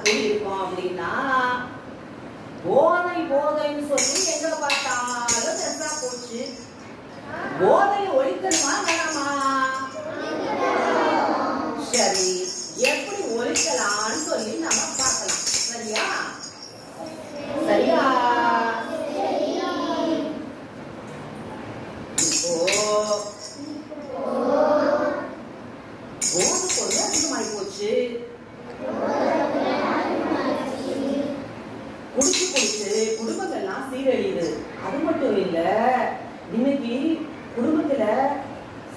எப்படி இருக்கும் அப்படின்னா, போதை போதைன்னு சொல்லி எங்க பார்த்தாலும் பெருசா போச்சு. போதையை ஒழிக்கணுமா வேணாமா? சரி, எப்படி ஒழிக்கலாம்னு சொல்லி நம்ம பார்க்கலாம். சரியா சரியா? போதை பொருள் அதிகமாகி போச்சு. குடிச்சு குடிச்சு குடும்பங்கள்லாம் சீரழியுது. அது மட்டும் இல்ல, இன்னைக்கு குடும்பத்துல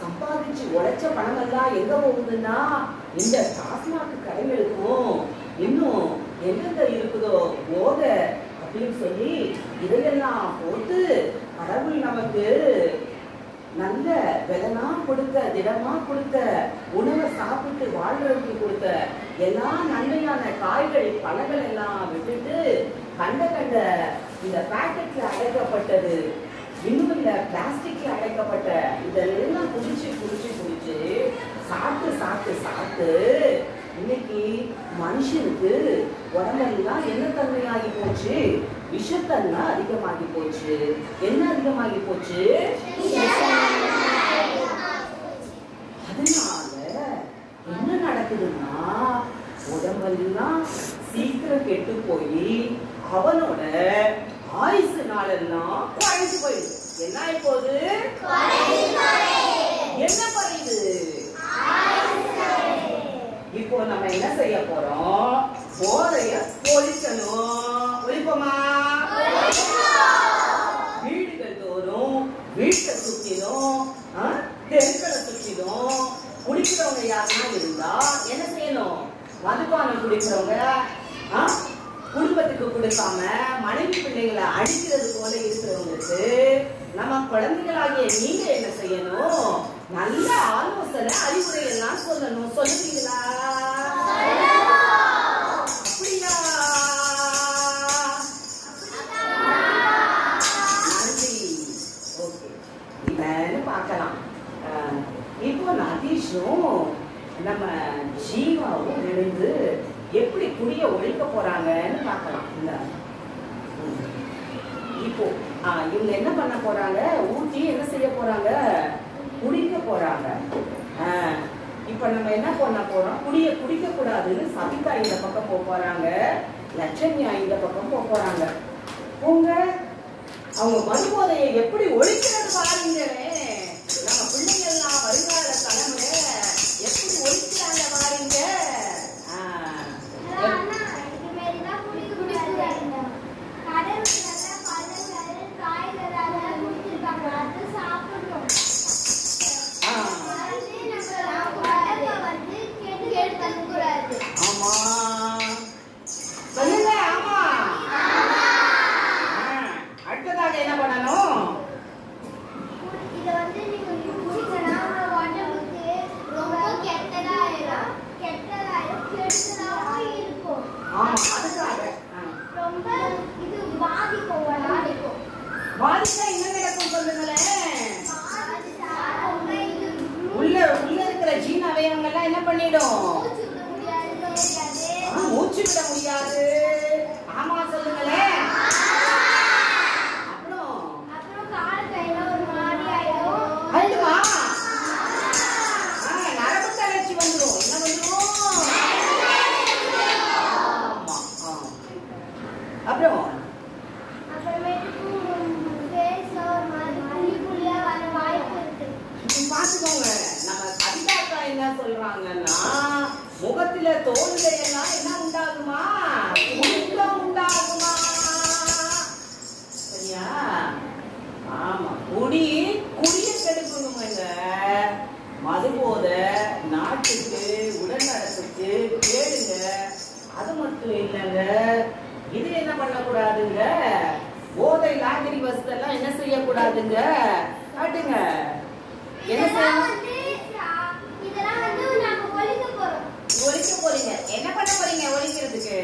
சம்பாதிச்சு உழைச்ச பணமெல்லாம் எங்க போகுதுன்னா இந்த டாஸ்மாக் கடைகளுக்கும் இன்னும் எங்கெங்க இருக்குதோ போதை அப்படின்னு சொல்லி இதையெல்லாம் போட்டு கடவுள் நமக்கு நல்ல விலனா கொடுத்த திடமா கொடுத்த உணவை சாப்பிட்டு வாழ்றதுக்கு கொடுத்த எல்லா நன்மையான காய்கள் பழங்கள் எல்லாம் விட்டுட்டு கண்ட கண்ட இந்த பேக்கெட்ல அடைக்கப்பட்டது, இன்னும் இல்ல பிளாஸ்டிக்ல அடைக்கப்பட்ட இதெல்லாம் குடிச்சு குடிச்சு குடிச்சு சாப்பிட்டு சாப்பிட்டு சாப்பிட்டு இன்னைக்கு மனுஷனுக்கு உடம்பெல்லாம் என்ன தன்மையாகி போச்சு? விஷத்தன்மை அதிகமாகி போச்சு. என்ன அதிகமாகி போச்சு? அதனால என்ன நடக்குதுன்னா, உடம்பெல்லாம் சீக்கிரம் கெட்டு போய் அவனோட ஆயுசு நாளெல்லாம் குறைஞ்சு போயிடுது. என்ன ஆயிப்போகுது? என்ன குறையுது? இப்போ நம்ம என்ன செய்ய போறோம்? போதைய ஒழிக்கணும். ஒழிப்போமா? வீடுகள் தோறும், வீட்டை சுற்றிலும், தெருக்களை சுற்றிலும் குடிக்கிறவங்க யாருன்னா இருந்தா என்ன செய்யணும்? மதுபானம் குடிக்கிறவங்க குடும்பத்துக்கு கொடுக்காம மனைவி பிள்ளைகளை அடிக்கிறது போல இருக்கிறவங்களுக்கு நம்ம குழந்தைகளாகிய நீங்க என்ன செய்யணும்? நல்ல ஆலோசனை அறிவுரை எல்லாம் சொல்லணும். சொல்லுவீங்களா? அப்படியா? நன்றி. ஓகே, இப்பன்னு பார்க்கலாம். இப்போ நதீஷும் நம்ம ஜீவாவும் இணைந்து எப்படி குடிய ஒழிக்க போறாங்கன்னு பார்க்கலாம். இப்போ இவங்க என்ன பண்ண போறாங்க? ஊட்டி என்ன செய்ய போறாங்க? குடிக்க போறாங்க. இப்ப நம்ம என்ன பண்ண போறோம்? குடிக்க கூடாதுன்னு சபிதா இந்த பக்கம் போறாங்க, லட்சுமியா இந்த பக்கம் போறாங்க. உங்க அவங்க மறுபோதையை எப்படி ஒழிக்கிறது பாருங்க. நம்ம பிள்ளைங்கள்லாம் வருங்கால தலைமுறை எப்படி ஒழிக்கிறாங்க பாருங்க. அடுத்ததாக என்ன பண்ணணும்? பாதிச்சா என்ன நடக்கும் சொல்லுங்களேன். உள்ள இருக்கிற ஜீன் அவயவங்கள்லாம் என்ன பண்ணிடும்? மூச்சு விட முடியாது. ஆமா சொல்லுங்களேன். அப்புறம் அதுவா நரம்பு தளர்ச்சி வந்துடும். என்ன வந்துடும்? அப்புறம் பாத்துக்கோங்க. நம்ம சபிதாக்கா என்ன சொல்றாங்கன்னா, முகத்தில தோல்ல எல்லாம் என்ன உண்டாகுமா? உண்டாகுமா? சரியா? ஆமா, குடிய கெடுக்கணுங்க. மதுபோத நாட்டுக்கு உடல்நலத்துக்கு கேளுங்க. அது மட்டும் இல்லைங்க, இது என்ன பண்ணக்கூடாதுங்க? போதை லாகிரி வசதி எல்லாம் என்ன செய்யக்கூடாதுங்க? காட்டுங்க. என்ன செய்யணும்? ஒழிக்க போறீங்க. என்ன பண்ண போறீங்க ஒழிக்கிறதுக்கு?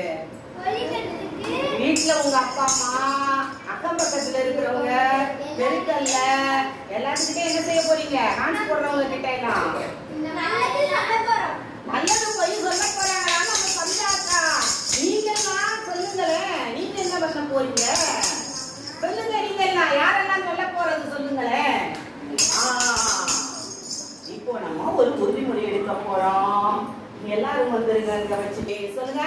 வீட்டுல உங்க அப்பா அம்மா, அக்கம் பக்கத்துல இருக்கிறவங்க, தெருக்கல்ல எல்லாத்துக்கிட்டே என்ன செய்ய போறீங்க? டான்ஸ் போடுறவங்க கிட்ட எல்லாம் நல்லது போய் சொல்ல போறாங்களா நம்ம சந்தாக்கா? நீங்க போறீங்க? சொல்லுங்க, நீங்க எல்லாம் யாரெல்லாம் சொல்ல போறது சொல்லுங்களேன். இப்போ நம்ம ஒரு உறுதிமொழி எடுக்க போறோம். எல்லாரும் வந்துருங்க, இங்க வச்சுட்டு சொல்லுங்க.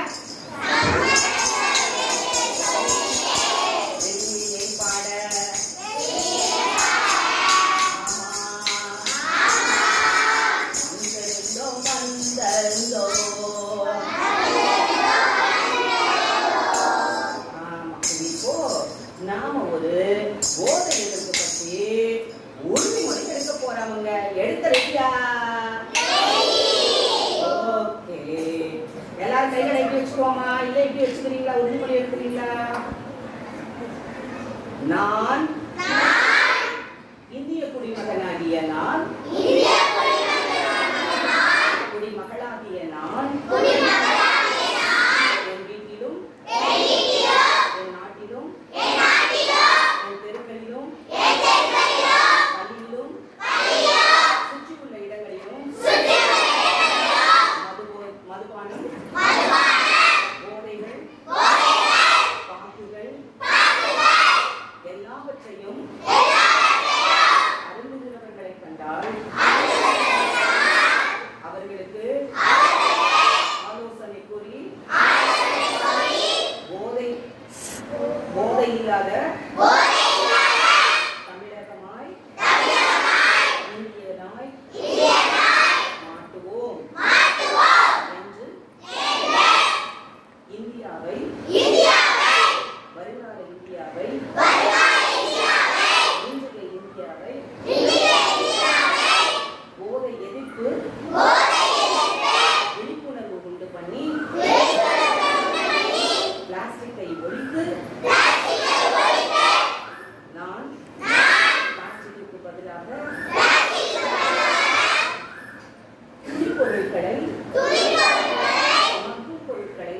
நாம ஒரு போதை எதிர்ப்பு பற்றி உறுதிமொழி எடுக்க போறவங்க. எடுத்த ரெடியா? ஓகே, எல்லாரும் கைகளை எப்படி வச்சுக்கோமா? இல்ல எப்படி வச்சுக்கிறீங்களா? உறுதிமொழி எடுக்கிறீங்களா? நான் இந்திய குடிமகனாகிய நான், குடிமகளாகிய நான் என் வீட்டிலும் என் நாட்டிலும் என் தெருக்களிலும் பள்ளியிலும் சுற்றியுள்ள இடங்களிலும் மதுபானம், போதைகள், பாக்குகள் எல்லாவற்றையும் அருந்துகிறவர்களை கண்டால் அவர்களுக்கு ஆலோசனை கூறி போதை இல்லாத தமிழகமாய் இந்தியனாய் மாட்டுவோம் என்று இந்தியாவை, வருங்கால இந்தியாவை, இன்றைய இந்தியாவை போதை எதிர்ப்பு விழிப்புணர்வு உண்டு பண்ணி பிளாஸ்டிக்கை ஒழித்து நான் பிளாஸ்டிக்கு பதிலாக துணிப்பொருட்களை, மக்கும் பொருட்களை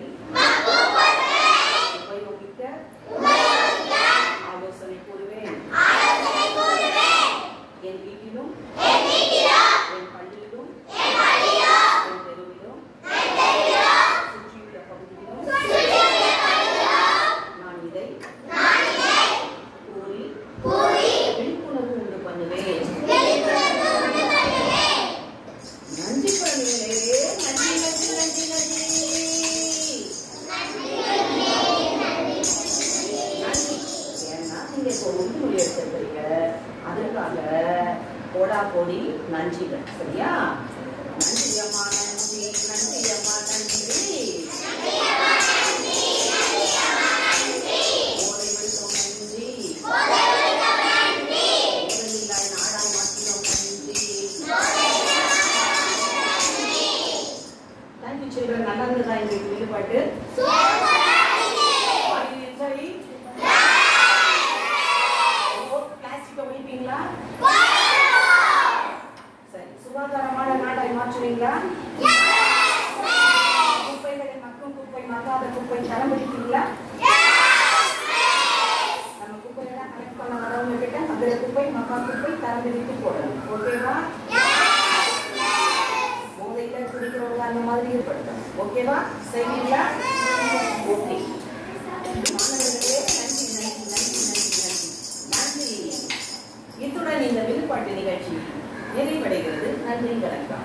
உபயோகிக்க ஆலோசனை கூறுவேன். என் வீட்டிலும் என் பள்ளியிலும் என் தெருவிலும் சுற்றியுள்ள பகுதியிலும் நான் இதை கூறி விழிப்புணர்வு உண்டு பண்ணுவேன். நன்றி குழந்தைகளே, நன்றி நன்றி நன்றி நன்றி நன்றி. ஏன்னா நீங்க இப்போ உறுதிமொழி எடுத்திருக்கிறீங்க, அதற்காக கோடா கோடி நன்றிகள். சரியா? நன்றி அம்மா, நன்றி நன்றி அம்மா, நன்றி. போதை ஒழித்தோம் நன்றி, போதையில்லா நாடாய் மாற்றினோம் நன்றி. Thank you children. நல்லா இருந்ததா எங்களுக்கு ஈடுபாட்டு? பிளாஸ்டிக்கை ஒழிப்பீங்களா? சரி, சுகாதாரமான நாடாய் மாற்றுவீங்களா? குப்பைகளை மக்கும் குப்பை, மக்காத குப்பை தரம் பிடிப்பீங்களா? நம்ம குப்பையெல்லாம் கலெக்ட் பண்ண வரவங்க கிட்ட அந்த குப்பை, மக்கா குப்பை தரம் பிடித்து போடணும். ஓகேவா? போதையில குடிக்கிறவங்க அந்த மாதிரி ஈடுபடுத்தணும். ஓகேவா? சரிங்களா? ஓகே மாணவர்களே, நன்றி நன்றி நன்றி நன்றி நன்றி நன்றி. இத்துடன் இந்த விழுப்பாட்டு நிகழ்ச்சி நிறைவடைகிறது. நன்றி, வணக்கம்.